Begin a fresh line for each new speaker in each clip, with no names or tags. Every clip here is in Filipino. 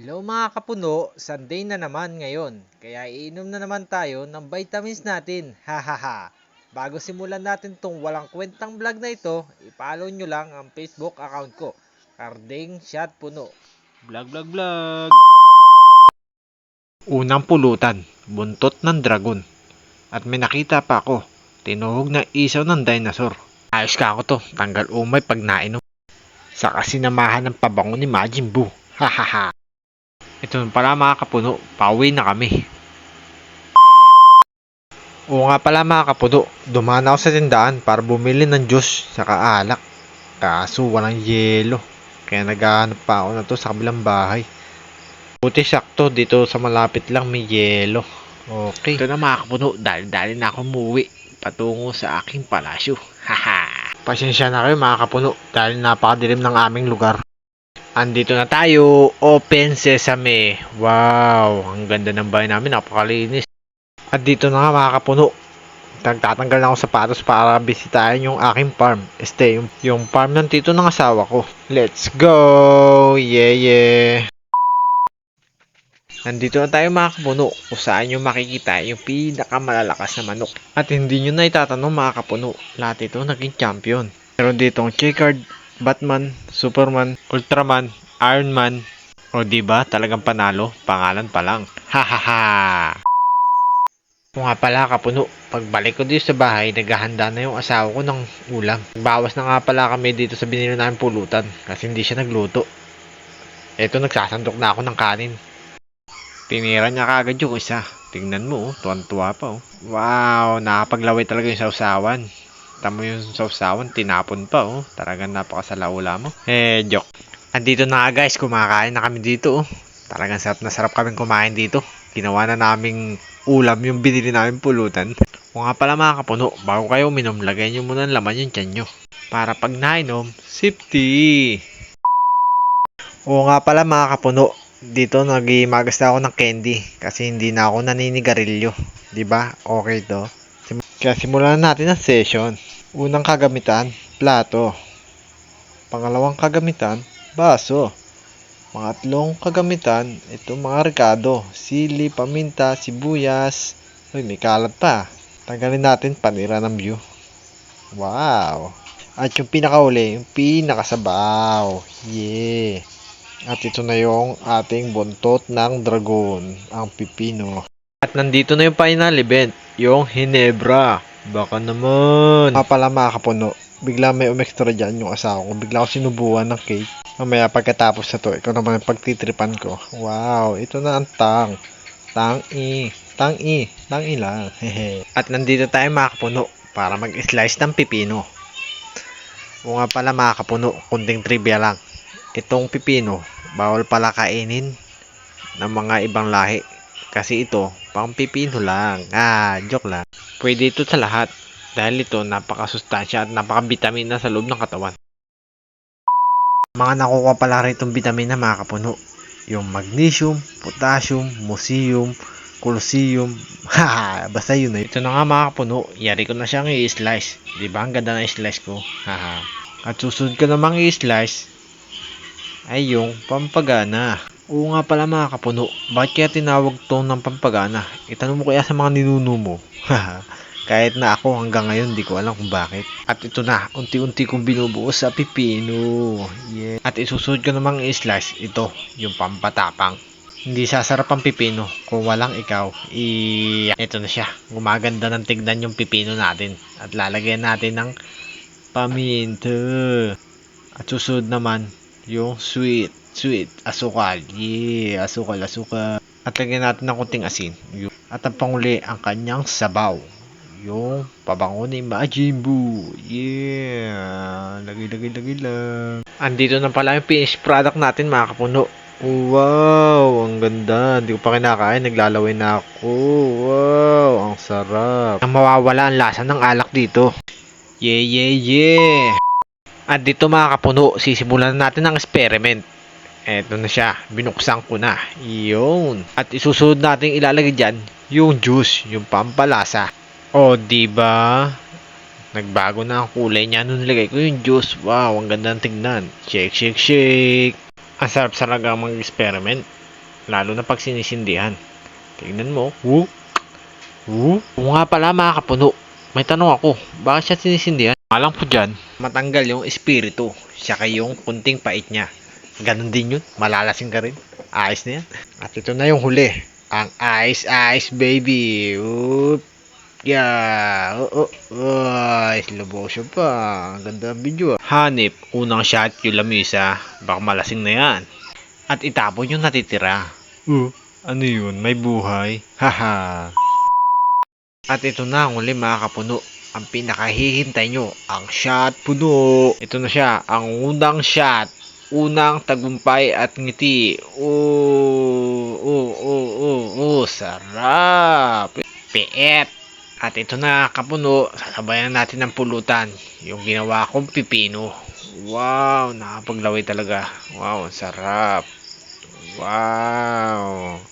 Hello mga kapuno, Sunday na naman ngayon. Kaya iinom na naman tayo ng vitamins natin. Hahaha. Bago simulan natin tong walang kwentang vlog na ito, i-follow nyo lang ang Facebook account ko. Karding Shot Puno. Vlog, vlog, vlog. Unang pulutan, buntot ng dragon. At may nakita pa ako, tinuhog na isaw ng dinosaur. Ayos ka ako to, tanggal umay pag nainom. Sa kasinamahan ng pabango ni Majin Buu. Hahaha. Ito na pala mga kapuno, pauwi na kami. Oo nga pala mga kapuno, dumaan ako sa tindahan para bumili ng juice sa alak. Kaso walang yelo, kaya naghahanap pa ako na to sa kabilang bahay. Buti sakto dito sa malapit lang may yelo. Okay. Ito na mga kapuno, dali-dali na ako umuwi patungo sa aking palasyo. Haha. Pasensya na kayo mga kapuno dahil napakadilim ng aming lugar. Andito na tayo, open sesame. Wow, ang ganda ng bahay namin, napakalinis. At dito na nga mga kapuno, nagtatanggal na ako sapatos para bisitahin yung aking farm. Yung farm ng tito ng asawa ko. Let's go! Yeah, yeah! Nandito na tayo mga kapuno, kung saan nyo makikita yung pinakamalalakas na manok. At hindi nyo na itatanong mga kapuno, lahat ito naging champion. Meron ditong checkered, Batman, Superman, Ultraman, Iron Man. O diba, talagang panalo, pangalan pa lang. Hahaha! Kung nga pala kapuno, pagbalik ko dito sa bahay, naghahanda na yung asawa ko ng ulam. Bawas na nga pala kami dito sa binili namin pulutan kasi hindi siya nagluto. Eto, nagsasandok na ako ng kanin. Tinira niya kagad yung isa. Tingnan mo, tuwan-tuwa pa oh. Wow, nakapaglaway talaga yung sausawan. Tamo yung sausawan, tinapon pa oh. Talagang napakasalaula mo. Joke. Andito na nga guys, kumakain na kami dito oh. Talagang sarap na sarap kaming kumain dito. Ginawa na naming ulam yung binili namin pulutan. Kung nga pala mga kapuno, bago kayo uminom, lagay nyo muna ng laman yung tiyan nyo. Para pag nainom, safety! Oo nga pala mga kapuno, dito nag-imagas na ako ng candy kasi hindi na ako naninigarilyo. Diba? Okay to. Kaya simulan na natin ang session. Unang kagamitan, plato. Pangalawang kagamitan, baso. Pangatlong kagamitan, ito mga rekado. Sili, paminta, sibuyas. Uy, may kalat pa. Tanggalin natin panira ng view. Wow. At yung pinakauli, yung pinakasabaw. Yeah. At ito na yung ating buntot ng dragon, ang pipino. At nandito na yung final event, yung Hinebra. Baka naman. Pala mga kapuno, bigla may umextra dyan yung asawa ko. Bigla ako sinubuan ng cake. Mamaya pagkatapos na to, ikaw naman ang pagtitripan ko. Wow, ito na ang tang. Tangi lang. Hehe. At nandito tayo mga kapuno para mag-slice ng pipino. O nga pala mga kapuno, kunting trivia lang. Itong pipino, bawal pala kainin ng mga ibang lahi. Kasi ito, pang pipino lang. Joke lang. Pwede ito sa lahat. Dahil ito, napakasustansya at napakabitamina sa loob ng katawan. Mga nakukuha pala rin itong bitamina mga kapuno. Yung magnesium, potassium, mucium, calcium. Basta yun na. Ito na nga mga kapuno. Yari ko na siyang i-slice. Diba ang ganda na i-slice ko? At susunod ko namang i-slice ay yung pampagana. Oo nga pala mga kapuno, bakit kaya tinawag to ng pampagana? Itanong mo kaya sa mga ninuno mo. Kahit na ako hanggang ngayon di ko alam kung bakit. At ito na, unti-unti kong binubuo sa pipino. Yeah. At isusunod ko namang i-slice ito, yung pampatapang. Hindi sasarap ang pipino kung walang ikaw. Ito na siya. Gumaganda ng tignan yung pipino natin. At lalagyan natin ng paminta. At susunod naman yung sweet asukal. Yeah, asukal. At lagyan natin ng konting asin. At ang panguli, ang kanyang sabaw. Yung pabango ni Majin Buu. Yeah, lagay lang. Andito na pala yung finished product natin mga kapuno. Wow, ang ganda. Hindi ko pa kinakain, naglalaway na ako. Wow, ang sarap. Ang mawawala ang lasa ng alak dito. Yeah. At dito mga kapuno, sisimulan natin ang experiment. Eto na siya, binuksan ko na. Yun. At isusunod natin ilalagay dyan, yung juice, yung pampalasa. O, diba? Nagbago na ang kulay niya nung nilagay ko yung juice. Wow, ang ganda ng tignan. Shake. Ang sarap-sarap mag-experiment. lalo na pag sinisindihan. Tingnan mo. Oo nga pala mga kapuno. May tanong ako, bakit siya sinisindihan? Alam ko dyan, matanggal yung espiritu, saka yung kunting pait niya. Ganon din yun, malalasing ka rin. Ayos na yan. At ito na yung huli, ang ice baby. Oop. Yeah. Slow motion pa. Ang ganda ng video. Hanip, unang shot yung lamisa. Baka malasing na yan. At itapon yung natitira. Ano yun? May buhay? Haha. At ito na ang huli mga kapuno. Ang pinakahihintay nyo, ang shot puno. Ito na siya, ang unang shot. Unang tagumpay at ngiti. Sarap. Piet. At ito na kapuno, sasabayan natin ng pulutan. Yung ginawa kong pipino. Wow, nakapaglaway talaga. Wow, ang sarap. Wow.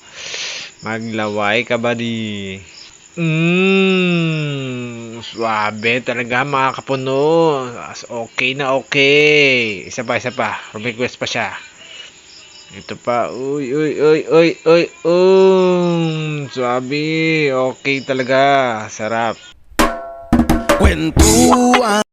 Maglaway ka ba di? Swabe talaga mga kapuno. Okay na okay. Isa pa. Request pa siya. Ito pa. Uy. Swabe. Okay talaga. Sarap.
Kwentuhan.